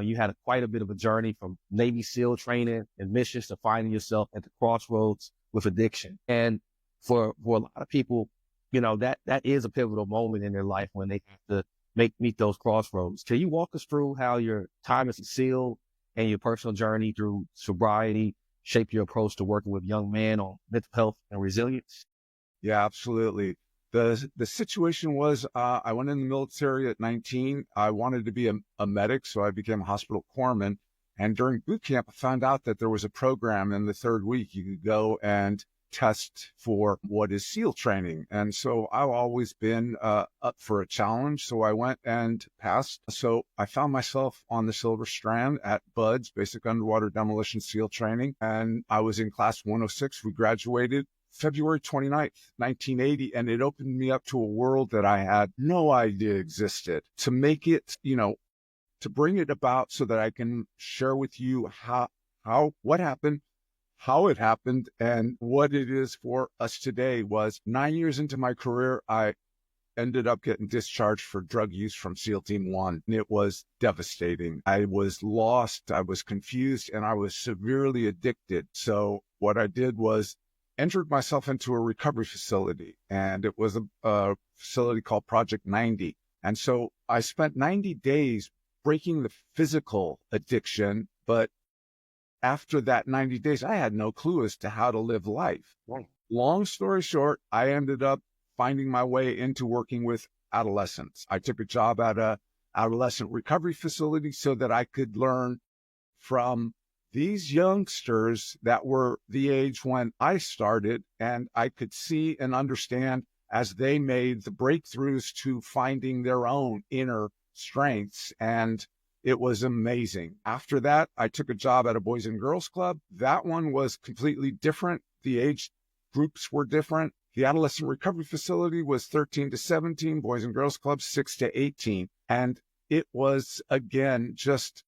You had quite a bit of a journey from Navy SEAL training and missions to finding yourself at the crossroads with addiction. And for a lot of people, that is a pivotal moment in their life when they have to meet those crossroads. Can you walk us through how your time as a SEAL and your personal journey through sobriety shape your approach to working with young men on mental health and resilience? Yeah, absolutely. The situation was, I went in the military at 19. I wanted to be a medic, so I became a hospital corpsman. And during boot camp, I found out that there was a program in the third week you could go and test for what is SEAL training. And so I've always been up for a challenge. So I went and passed. So I found myself on the Silver Strand at BUDS, Basic Underwater Demolition SEAL Training. And I was in class 106. We graduated February 29th, 1980, and it opened me up to a world that I had no idea existed. To make it, to bring it about so that I can share with you what happened, how it happened, and what it is for us today. Was 9 years into my career, I ended up getting discharged for drug use from SEAL Team 1. And it was devastating. I was lost, I was confused, and I was severely addicted. So what I did was entered myself into a recovery facility, and it was a facility called Project 90. And so I spent 90 days breaking the physical addiction, but after that 90 days, I had no clue as to how to live life. Right. Long story short, I ended up finding my way into working with adolescents. I took a job at a adolescent recovery facility so that I could learn from these youngsters that were the age when I started, and I could see and understand as they made the breakthroughs to finding their own inner strengths. And it was amazing. After that, I took a job at a Boys and Girls Club. That one was completely different. The age groups were different. The adolescent recovery facility was 13 to 17, Boys and Girls Club 6 to 18. And it was, again, just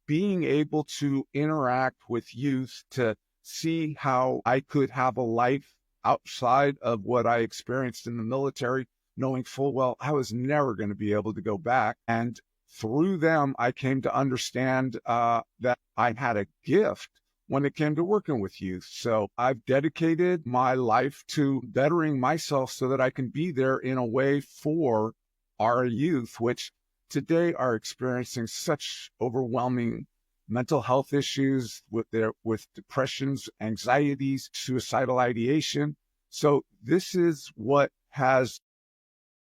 being able to interact with youth to see how I could have a life outside of what I experienced in the military, knowing full well I was never going to be able to go back. And through them, I came to understand that I had a gift when it came to working with youth. So I've dedicated my life to bettering myself so that I can be there in a way for our youth, which today are experiencing such overwhelming mental health issues with depressions, anxieties, suicidal ideation. So this is what has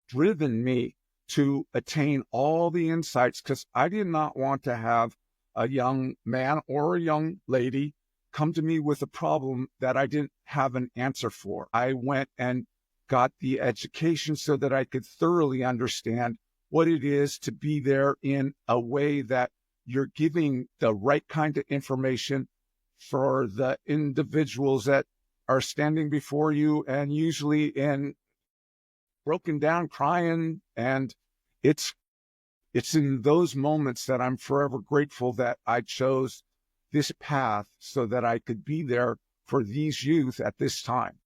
driven me to attain all the insights, because I did not want to have a young man or a young lady come to me with a problem that I didn't have an answer for. I went and got the education so that I could thoroughly understand what it is to be there in a way that you're giving the right kind of information for the individuals that are standing before you, and usually in broken down, crying. And it's in those moments that I'm forever grateful that I chose this path so that I could be there for these youth at this time.